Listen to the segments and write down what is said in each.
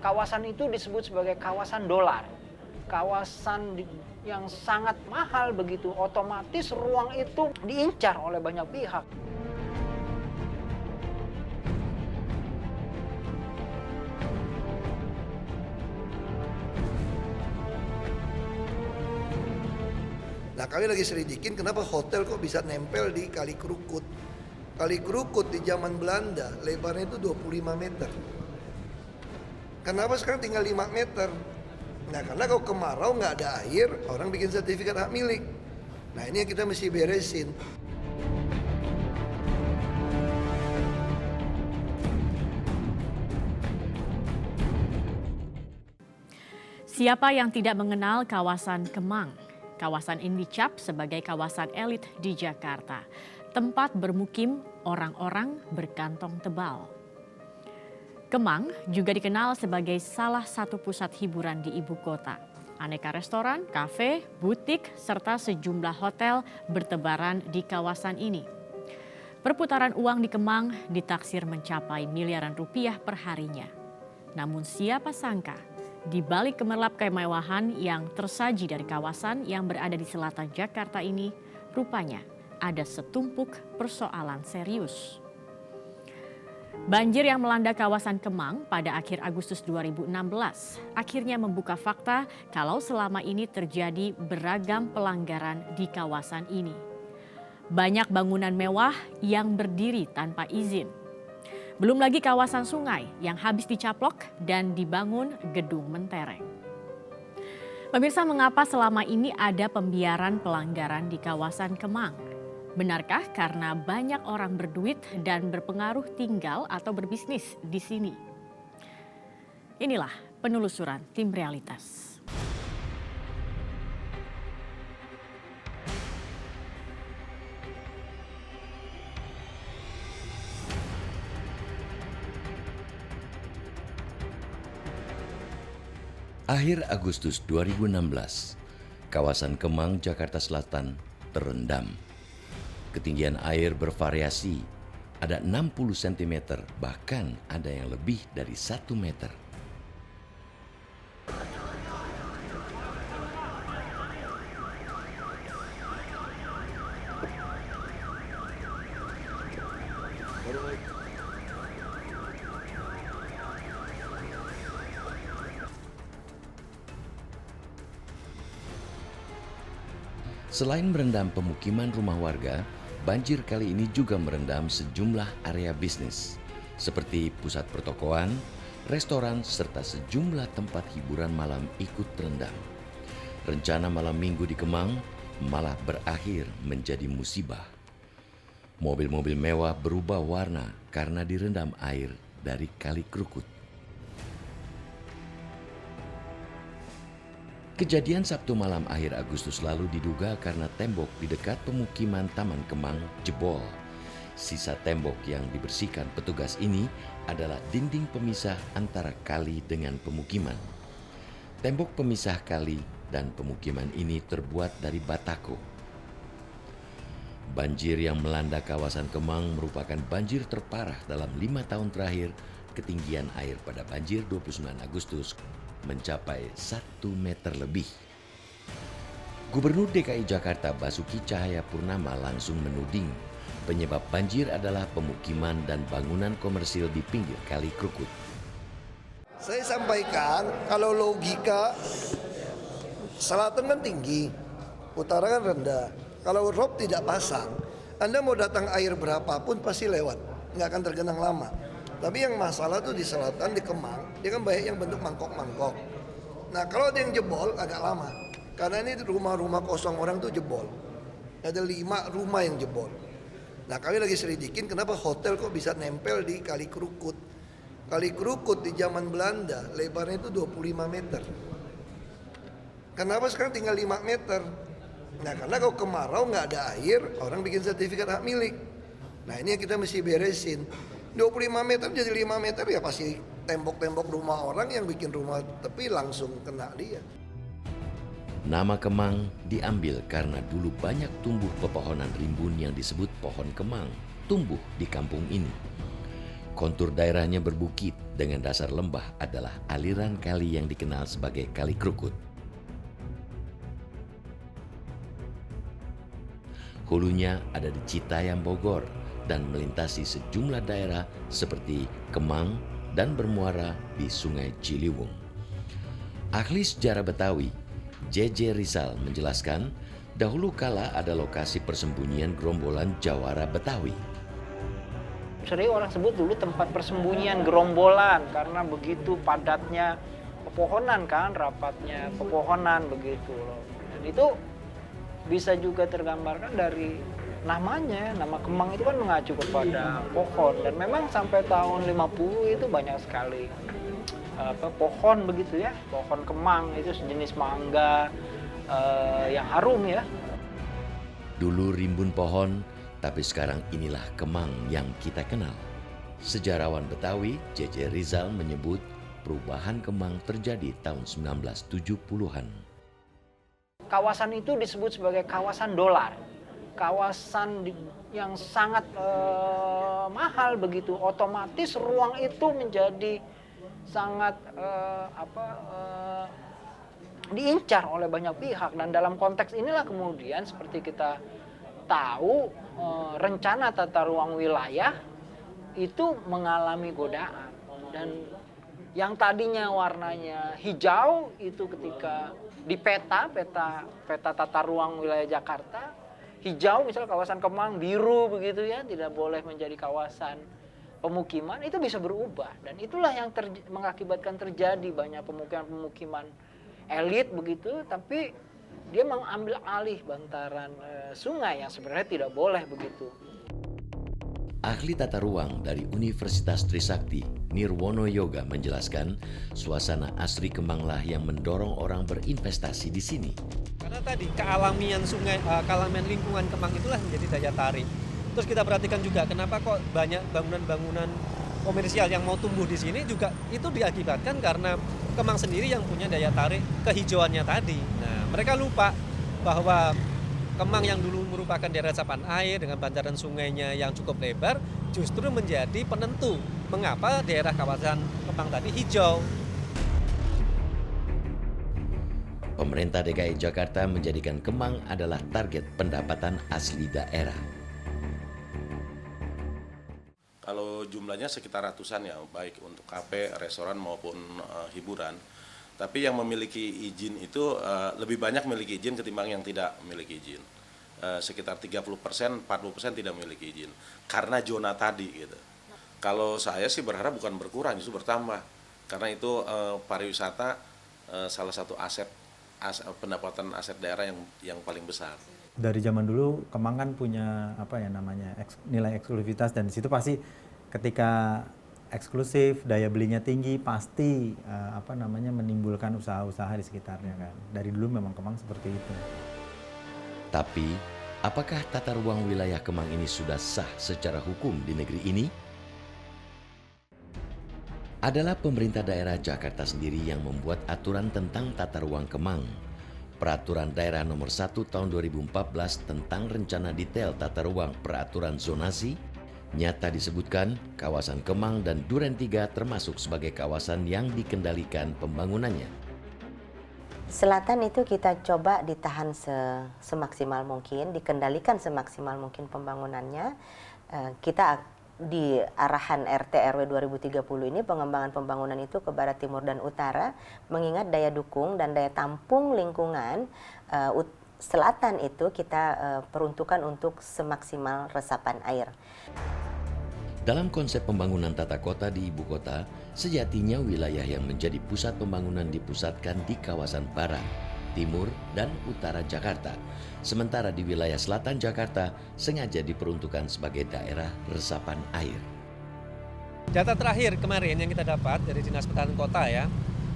Kawasan itu disebut sebagai kawasan dolar. Yang sangat mahal begitu, otomatis ruang itu diincar oleh banyak pihak. Nah, kami lagi selidikin kenapa hotel kok bisa nempel di Kali Krukut. Kali Krukut di zaman Belanda lebarnya itu 25 meter. Kenapa sekarang tinggal 5 meter? Nah, karena kalau kemarau nggak ada air, orang bikin sertifikat hak milik. Nah, ini yang kita mesti beresin. Siapa yang tidak mengenal kawasan Kemang? Kawasan ini dicap sebagai kawasan elit di Jakarta, tempat bermukim orang-orang berkantong tebal. Kemang juga dikenal sebagai salah satu pusat hiburan di ibu kota. Aneka restoran, kafe, butik, serta sejumlah hotel bertebaran di kawasan ini. Perputaran uang di Kemang ditaksir mencapai miliaran rupiah per harinya. Namun siapa sangka, di balik gemerlap kemewahan yang tersaji dari kawasan yang berada di selatan Jakarta ini, rupanya ada setumpuk persoalan serius. Banjir yang melanda kawasan Kemang pada akhir Agustus 2016 akhirnya membuka fakta kalau selama ini terjadi beragam pelanggaran di kawasan ini. Banyak bangunan mewah yang berdiri tanpa izin. Belum lagi kawasan sungai yang habis dicaplok dan dibangun gedung mentereng. Pemirsa, mengapa selama ini ada pembiaran pelanggaran di kawasan Kemang? Benarkah karena banyak orang berduit dan berpengaruh tinggal atau berbisnis di sini? Inilah penelusuran tim Realitas. Akhir Agustus 2016, kawasan Kemang, Jakarta Selatan terendam. Ketinggian air bervariasi, ada 60 cm, bahkan ada yang lebih dari 1 meter. Selain merendam pemukiman rumah warga, banjir kali ini juga merendam sejumlah area bisnis, seperti pusat pertokoan, restoran, serta sejumlah tempat hiburan malam ikut terendam. Rencana malam minggu di Kemang malah berakhir menjadi musibah. Mobil-mobil mewah berubah warna karena direndam air dari Kali Krukut. Kejadian Sabtu malam akhir Agustus lalu diduga karena tembok di dekat pemukiman Taman Kemang jebol. Sisa tembok yang dibersihkan petugas ini adalah dinding pemisah antara kali dengan pemukiman. Tembok pemisah kali dan pemukiman ini terbuat dari batako. Banjir yang melanda kawasan Kemang merupakan banjir terparah dalam 5 tahun terakhir. Ketinggian air pada banjir 29 Agustus mencapai 1 meter lebih. Gubernur DKI Jakarta Basuki Cahayapurnama langsung menuding penyebab banjir adalah pemukiman dan bangunan komersil di pinggir Kali Krukut. Saya sampaikan kalau logika selatan kan tinggi, utara kan rendah. Kalau rob tidak pasang, Anda mau datang air berapapun pasti lewat, nggak akan tergenang lama. Tapi yang masalah tuh di selatan, di Kemang, dia kan banyak yang bentuk mangkok-mangkok. Nah, kalau ada yang jebol agak lama. Karena ini rumah-rumah kosong orang tuh jebol. Ada 5 rumah yang jebol. Nah, kami lagi selidikin kenapa hotel kok bisa nempel di Kali Krukut. Kali Krukut di zaman Belanda lebarnya itu 25 meter. Kenapa sekarang tinggal 5 meter? Nah, karena kalau kemarau nggak ada air, orang bikin sertifikat hak milik. Nah, ini yang kita mesti beresin. 25 meter jadi 5 meter ya pasti tembok-tembok rumah orang yang bikin rumah tepi langsung kena dia. Nama Kemang diambil karena dulu banyak tumbuh pepohonan rimbun yang disebut pohon kemang tumbuh di kampung ini. Kontur daerahnya berbukit dengan dasar lembah adalah aliran kali yang dikenal sebagai Kali Krukut. Hulunya ada di Citayam, Bogor, dan melintasi sejumlah daerah seperti Kemang dan bermuara di Sungai Ciliwung. Ahli sejarah Betawi, J.J. Rizal menjelaskan, dahulu kala ada lokasi persembunyian gerombolan jawara Betawi. Sering orang sebut dulu tempat persembunyian gerombolan karena begitu padatnya pepohonan kan, rapatnya pepohonan begitu loh. Dan itu bisa juga tergambarkan dari namanya, nama Kemang itu kan mengacu kepada pohon, dan memang sampai tahun 50 itu banyak sekali pohon begitu ya, pohon Kemang itu sejenis mangga yang harum ya. Dulu rimbun pohon, tapi sekarang inilah Kemang yang kita kenal. Sejarawan Betawi J.J. Rizal menyebut perubahan Kemang terjadi tahun 1970-an. Kawasan itu disebut sebagai kawasan dolar, kawasan yang sangat mahal begitu, otomatis ruang itu menjadi sangat diincar oleh banyak pihak. Dan dalam konteks inilah kemudian seperti kita tahu rencana tata ruang wilayah itu mengalami godaan, dan yang tadinya warnanya hijau itu ketika di peta tata ruang wilayah Jakarta hijau, misalnya kawasan Kemang biru begitu ya, tidak boleh menjadi kawasan pemukiman, itu bisa berubah. Dan itulah yang mengakibatkan terjadi banyak pemukiman elit begitu, tapi dia mengambil alih bantaran sungai yang sebenarnya tidak boleh begitu. Ahli tata ruang dari Universitas Trisakti, Nirwono Yoga menjelaskan, suasana asri Kemanglah yang mendorong orang berinvestasi di sini. Karena tadi kealamian sungai, kealamian lingkungan Kemang itulah menjadi daya tarik. Terus kita perhatikan juga kenapa kok banyak bangunan-bangunan komersial yang mau tumbuh di sini juga itu diakibatkan karena Kemang sendiri yang punya daya tarik kehijauannya tadi. Nah, mereka lupa bahwa Kemang yang dulu merupakan daerah resapan air dengan bantaran sungainya yang cukup lebar justru menjadi penentu mengapa daerah kawasan Kemang tadi hijau. Pemerintah DKI Jakarta menjadikan Kemang adalah target pendapatan asli daerah. Kalau jumlahnya sekitar ratusan ya, baik untuk kafe, restoran maupun hiburan. Tapi yang memiliki izin itu lebih banyak memiliki izin ketimbang yang tidak memiliki izin. Sekitar 30%, 40% tidak memiliki izin karena zona tadi gitu. Kalau saya sih berharap bukan berkurang, justru bertambah. Karena itu pariwisata salah satu aset pendapatan aset daerah yang paling besar. Dari zaman dulu Kemang kan punya nilai eksklusivitas, dan di situ pasti ketika eksklusif, daya belinya tinggi, pasti menimbulkan usaha-usaha di sekitarnya kan. Dari dulu memang Kemang seperti itu. Tapi, apakah tata ruang wilayah Kemang ini sudah sah secara hukum di negeri ini? Adalah pemerintah daerah Jakarta sendiri yang membuat aturan tentang tata ruang Kemang. Peraturan Daerah Nomor 1 Tahun 2014 tentang rencana detail tata ruang peraturan zonasi, nyata disebutkan kawasan Kemang dan Duren 3 termasuk sebagai kawasan yang dikendalikan pembangunannya. Selatan itu kita coba ditahan semaksimal mungkin, dikendalikan semaksimal mungkin pembangunannya. Kita di arahan RT RW 2030 ini pengembangan pembangunan itu ke barat, timur, dan utara, mengingat daya dukung dan daya tampung lingkungan selatan itu kita peruntukan untuk semaksimal resapan air. Dalam konsep pembangunan tata kota di ibu kota, sejatinya wilayah yang menjadi pusat pembangunan dipusatkan di kawasan barat, timur, dan utara Jakarta. Sementara di wilayah selatan Jakarta sengaja diperuntukkan sebagai daerah resapan air. Data terakhir kemarin yang kita dapat dari Dinas Pertanian Kota ya,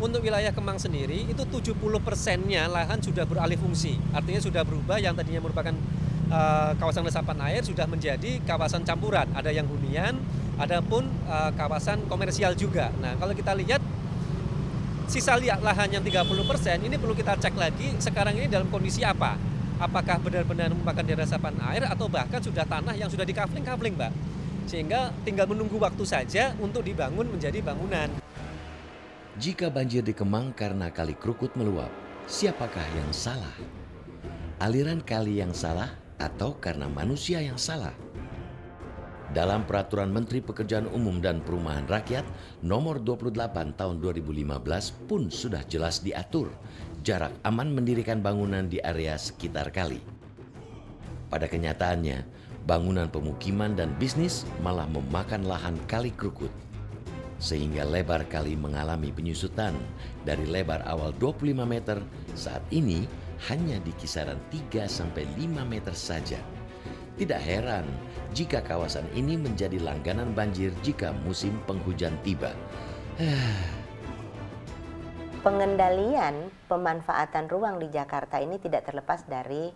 untuk wilayah Kemang sendiri itu 70%-nya lahan sudah beralih fungsi. Artinya sudah berubah, yang tadinya merupakan kawasan resapan air sudah menjadi kawasan campuran. Ada yang hunian, ada pun kawasan komersial juga. Nah, kalau kita lihat sisa lahan yang 30% ini perlu kita cek lagi sekarang ini dalam kondisi apa. Apakah benar-benar merupakan daerah resapan air atau bahkan sudah tanah yang sudah di kafling, Mbak. Sehingga tinggal menunggu waktu saja untuk dibangun menjadi bangunan. Jika banjir di Kemang karena Kali Krukut meluap, siapakah yang salah? Aliran kali yang salah atau karena manusia yang salah? Dalam Peraturan Menteri Pekerjaan Umum dan Perumahan Rakyat Nomor 28 Tahun 2015 pun sudah jelas diatur jarak aman mendirikan bangunan di area sekitar kali. Pada kenyataannya, bangunan pemukiman dan bisnis malah memakan lahan Kali Krukut. Sehingga lebar kali mengalami penyusutan dari lebar awal 25 meter saat ini hanya di kisaran 3-5 meter saja. Tidak heran jika kawasan ini menjadi langganan banjir jika musim penghujan tiba. Pengendalian pemanfaatan ruang di Jakarta ini tidak terlepas dari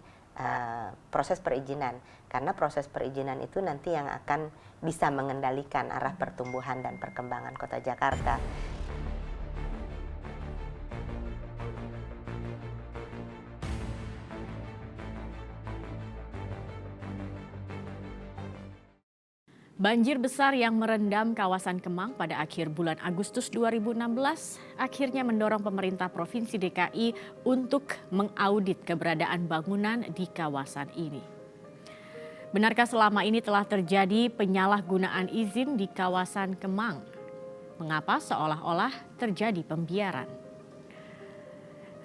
proses perizinan, karena proses perizinan itu nanti yang akan bisa mengendalikan arah pertumbuhan dan perkembangan kota Jakarta. Banjir besar yang merendam kawasan Kemang pada akhir bulan Agustus 2016 akhirnya mendorong pemerintah Provinsi DKI untuk mengaudit keberadaan bangunan di kawasan ini. Benarkah selama ini telah terjadi penyalahgunaan izin di kawasan Kemang? Mengapa seolah-olah terjadi pembiaran?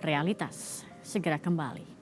Realitas segera kembali.